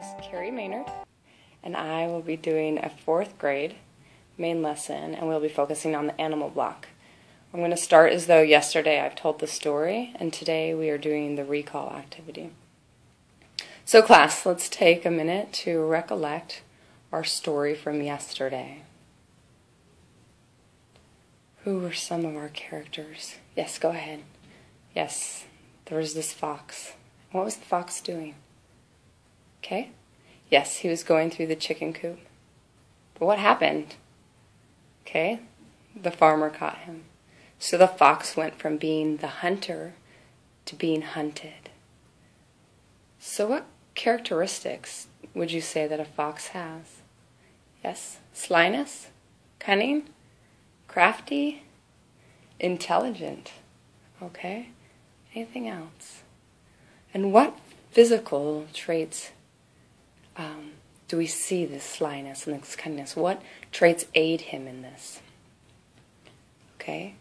is Kerri Maynard, and I will be doing a 4th grade main lesson, and we'll be focusing on the animal block. I'm going to start as though yesterday I've told the story, and today we are doing the recall activity. So class, let's take a minute to recollect our story from yesterday. Who were some of our characters? Yes, go ahead. Yes, there was this fox. What was the fox doing? Okay? Yes, he was going through the chicken coop. But what happened? Okay? The farmer caught him. So the fox went from being the hunter to being hunted. So what characteristics would you say that a fox has? Yes? Slyness? Cunning? Crafty? Intelligent? Okay? Anything else? And what physical traits do we see this slyness and this cunningness? What traits aid him in this? Okay?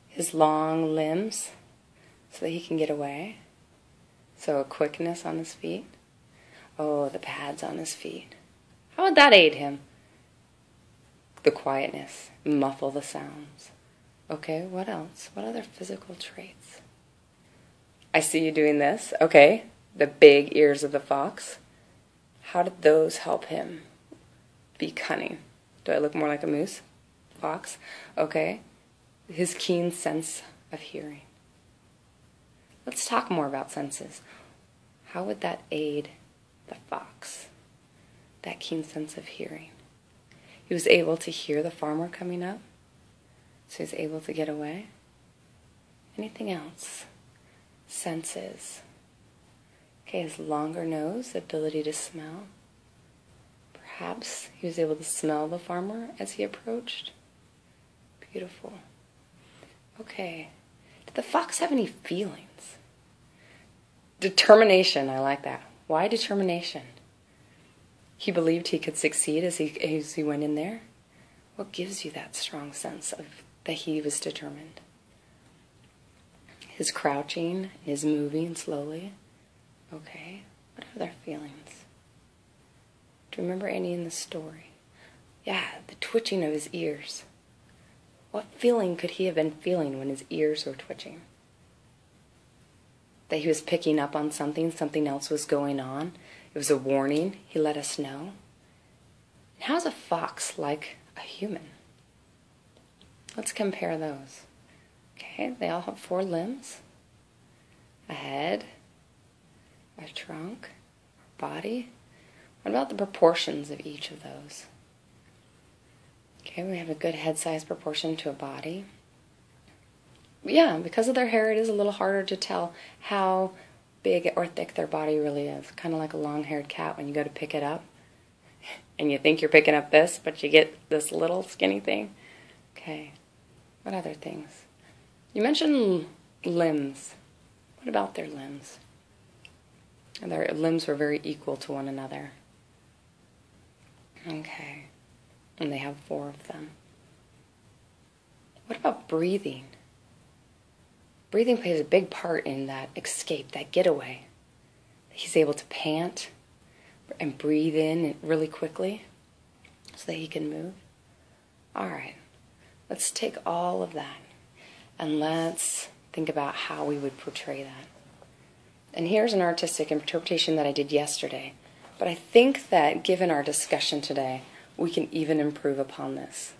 His long limbs so that he can get away. So a quickness on his feet. Oh, the pads on his feet. How would that aid him? The quietness, muffle the sounds. Okay, what else? What other physical traits? I see you doing this. Okay, the big ears of the fox. How did those help him be cunning? Do I look more like a moose? Fox? Okay. His keen sense of hearing. Let's talk more about senses. How would that aid the fox? That keen sense of hearing. He was able to hear the farmer coming up, so he was able to get away. Anything else? Senses. Okay, his longer nose, ability to smell. Perhaps he was able to smell the farmer as he approached. Beautiful. Okay, did the fox have any feelings? Determination, I like that. Why determination? He believed he could succeed as he went in there. What gives you that strong sense of that he was determined? His crouching, his moving slowly. Okay, what other feelings? Do you remember any in the story? Yeah, the twitching of his ears. What feeling could he have been feeling when his ears were twitching? That he was picking up on something else was going on. It was a warning, he let us know. How's a fox like a human? Let's compare those. Okay, they all have 4 limbs. A head, a trunk, a body. What about the proportions of each of those? Okay, we have a good head size proportion to a body. Yeah, because of their hair, it is a little harder to tell how big or thick their body really is. Kind of like a long-haired cat when you go to pick it up. And you think you're picking up this, but you get this little skinny thing. Okay, what other things? You mentioned limbs. What about their limbs? Their limbs were very equal to one another. Okay, and they have 4 of them. What about breathing? Breathing plays a big part in that escape, that getaway. He's able to pant and breathe in really quickly so that he can move. All right, let's take all of that and let's think about how we would portray that. And here's an artistic interpretation that I did yesterday, but I think that given our discussion today, we can even improve upon this.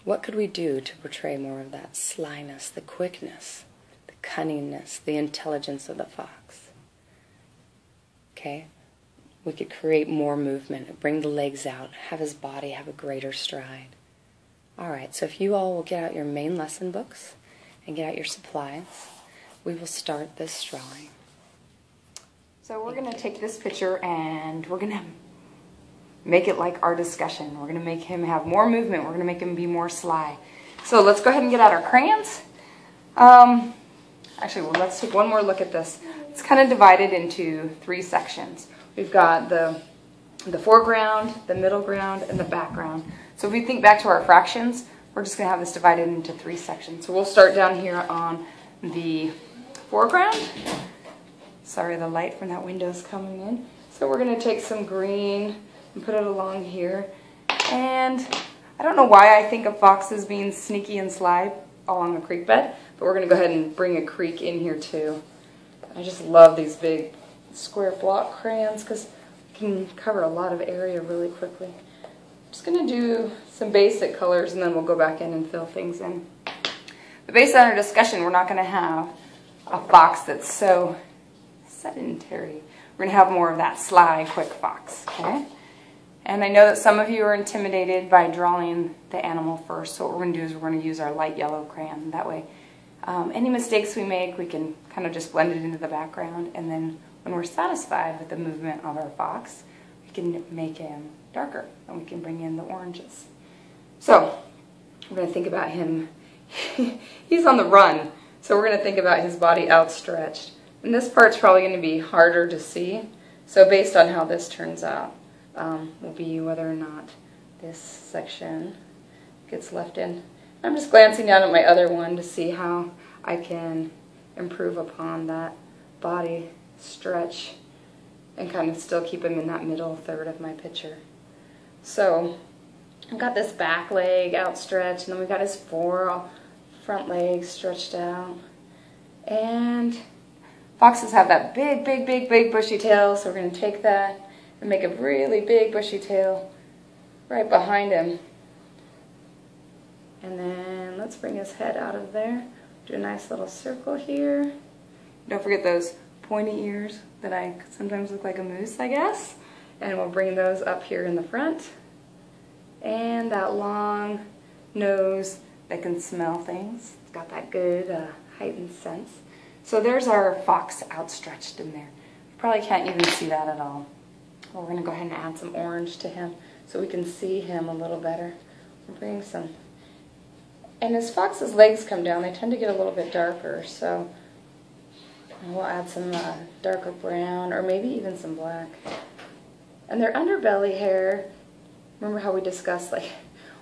What could we do to portray more of that slyness, the quickness, the cunningness, the intelligence of the fox? Okay? We could create more movement, bring the legs out, have his body have a greater stride. All right, so if you all will get out your main lesson books and get out your supplies, we will start this drawing. So we're going to take this picture and we're going to make it like our discussion. We're going to make him have more movement. We're going to make him be more sly. So let's go ahead and get out our crayons. Actually, let's take one more look at this. It's kind of divided into 3 sections. We've got the foreground, the middle ground, and the background. So if we think back to our fractions, we're just going to have this divided into 3 sections. So we'll start down here on the foreground. Sorry, the light from that window is coming in. So we're going to take some green and put it along here. And I don't know why I think of foxes being sneaky and sly along the creek bed, but we're going to go ahead and bring a creek in here too. I just love these big square block crayons because you can cover a lot of area really quickly. I'm just going to do some basic colors and then we'll go back in and fill things in. But based on our discussion, we're not going to have a fox that's so sedentary. We're going to have more of that sly, quick fox, okay? And I know that some of you are intimidated by drawing the animal first, so what we're going to do is we're going to use our light yellow crayon. That way, any mistakes we make, we can kind of just blend it into the background, and then when we're satisfied with the movement of our fox, we can make him darker, and we can bring in the oranges. So, we're going to think about him. He's on the run, so we're going to think about his body outstretched. And this part's probably going to be harder to see, so based on how this turns out, will be whether or not this section gets left in. I'm just glancing down at my other one to see how I can improve upon that body stretch and kind of still keep him in that middle third of my picture. So I've got this back leg outstretched, and then we've got his four front legs stretched out. And foxes have that big bushy tail, so we're going to take that and make a really big bushy tail right behind him. And then let's bring his head out of there. Do a nice little circle here. Don't forget those pointy ears that I sometimes look like a moose, I guess. And we'll bring those up here in the front. And that long nose that can smell things. It's got that good heightened sense. So there's our fox outstretched in there. You probably can't even see that at all. Well, we're going to go ahead and add some orange to him so we can see him a little better. We'll bring some. And as fox's legs come down, they tend to get a little bit darker, so we'll add some darker brown or maybe even some black. And their underbelly hair, remember how we discussed, like,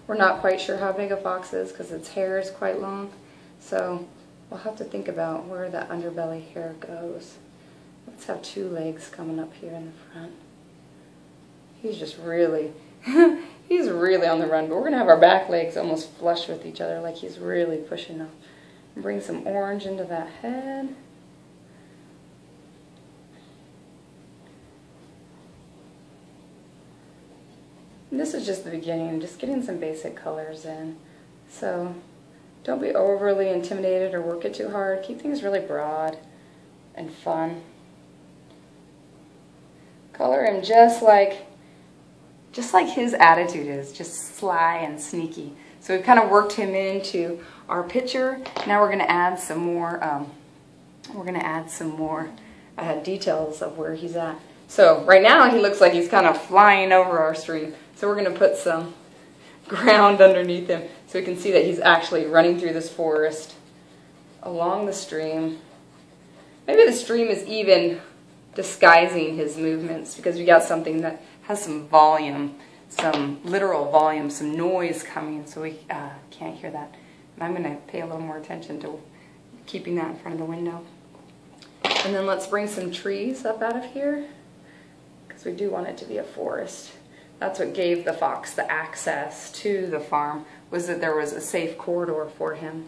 we're not quite sure how big a fox is because its hair is quite long. So we'll have to think about where that underbelly hair goes. Let's have two legs coming up here in the front. He's just really, he's really on the run, but we're going to have our back legs almost flush with each other, like he's really pushing up. Bring some orange into that head. And this is just the beginning, just getting some basic colors in. So don't be overly intimidated or work it too hard. Keep things really broad and fun. Color him just like his attitude is, just sly and sneaky. So we've kind of worked him into our picture. Now we're going to add some more. Details of where he's at. So right now he looks like he's kind of flying over our stream. So we're going to put some ground underneath him so we can see that he's actually running through this forest along the stream. Maybe the stream is even disguising his movements because we got something that has some volume, some literal volume, some noise coming, so we can't hear that. And I'm going to pay a little more attention to keeping that in front of the window. And then let's bring some trees up out of here because we do want it to be a forest. That's what gave the fox the access to the farm, was that there was a safe corridor for him.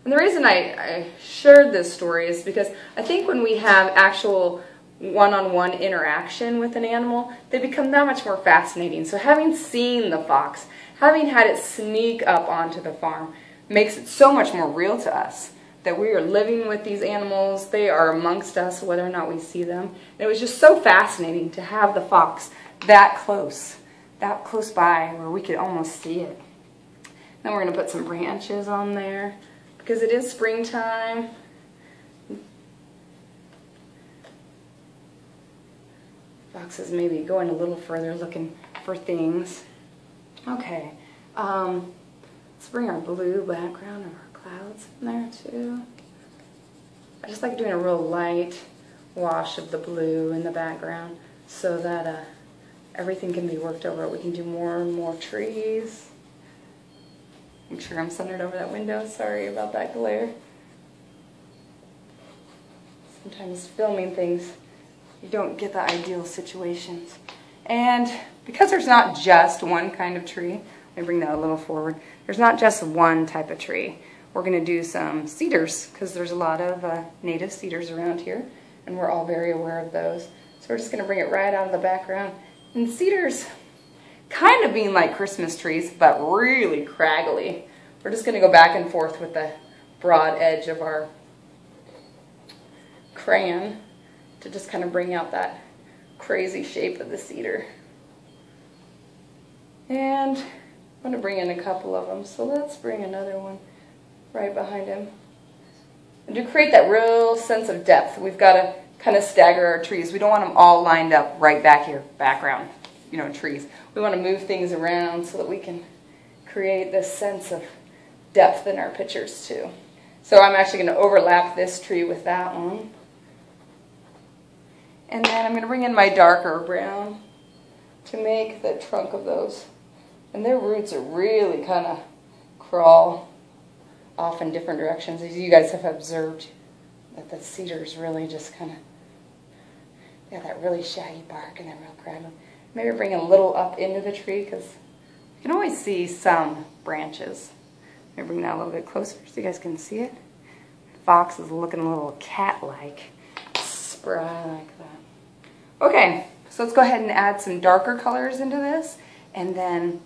And the reason I shared this story is because I think when we have actual one-on-one interaction with an animal, they become that much more fascinating. So having seen the fox, having had it sneak up onto the farm, makes it so much more real to us. That we are living with these animals, they are amongst us whether or not we see them. And it was just so fascinating to have the fox that close by where we could almost see it. Then we're going to put some branches on there because it is springtime. Fox is maybe going a little further looking for things. Okay, let's bring our blue background of our clouds in there too. I just like doing a real light wash of the blue in the background so that everything can be worked over. We can do more and more trees. Make sure I'm centered over that window. Sorry about that glare. Sometimes filming things, you don't get the ideal situations. And because there's not just one kind of tree, let me bring that a little forward. There's not just one type of tree. We're going to do some cedars because there's a lot of native cedars around here, and we're all very aware of those. So we're just going to bring it right out of the background. And cedars kind of being like Christmas trees, but really craggly. We're just going to go back and forth with the broad edge of our crayon to just kind of bring out that crazy shape of the cedar. And I'm going to bring in a couple of them, so let's bring another one right behind him. And to create that real sense of depth, we've got to kind of stagger our trees. We don't want them all lined up right back here, background, you know, trees. We want to move things around so that we can create this sense of depth in our pictures too. So I'm actually going to overlap this tree with that one. And then I'm going to bring in my darker brown to make the trunk of those. And their roots are really kind of crawl off in different directions. As you guys have observed, that the cedars really just kind of, they have that really shaggy bark and then real craggly. Maybe bring a little up into the tree because you can always see some branches. Maybe bring that a little bit closer so you guys can see it. Fox is looking a little cat-like, spry like that. Okay, so let's go ahead and add some darker colors into this, and then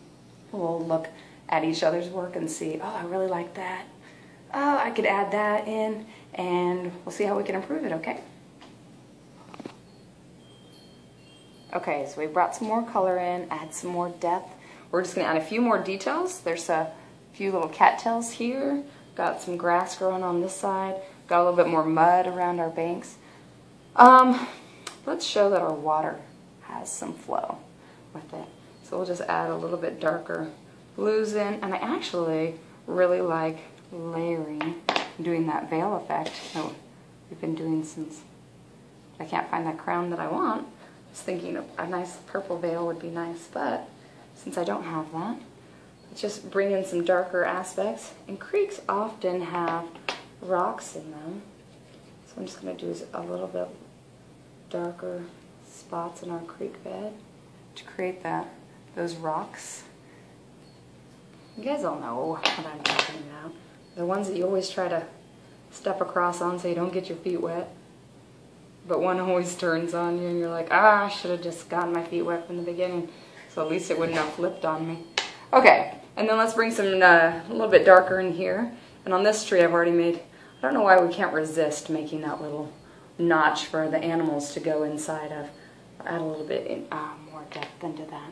we'll look at each other's work and see, oh, I really like that. Oh, I could add that in, and we'll see how we can improve it, okay? Okay, so we brought some more color in, add some more depth. We're just going to add a few more details. There's a few little cattails here. Got some grass growing on this side. Got a little bit more mud around our banks. Let's show that our water has some flow with it. So we'll just add a little bit darker blues in. And I actually really like layering, doing that veil effect that we've been doing since I can't find that crown that I want. I was thinking a nice purple veil would be nice, but since I don't have that, let's just bring in some darker aspects. And creeks often have rocks in them, so I'm just going to do a little bit darker spots in our creek bed to create those rocks. You guys all know what I'm talking about. The ones that you always try to step across on so you don't get your feet wet. But one always turns on you and you're like, ah, I should have just gotten my feet wet from the beginning. So at least it wouldn't have flipped on me. Okay, and then let's bring some a little bit darker in here. And on this tree I've already made, I don't know why we can't resist making that little notch for the animals to go inside of. I'll add a little bit more depth into that.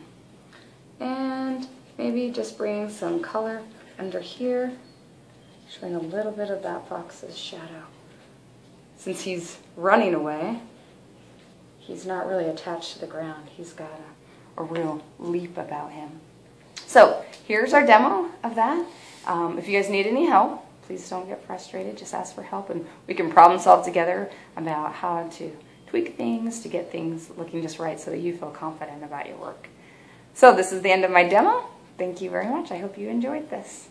And maybe just bring some color under here, showing a little bit of that fox's shadow. Since he's running away, he's not really attached to the ground. He's got a real leap about him. So here's our demo of that. If you guys need any help, please don't get frustrated. Just ask for help and we can problem solve together about how to tweak things to get things looking just right so that you feel confident about your work. So this is the end of my demo. Thank you very much. I hope you enjoyed this.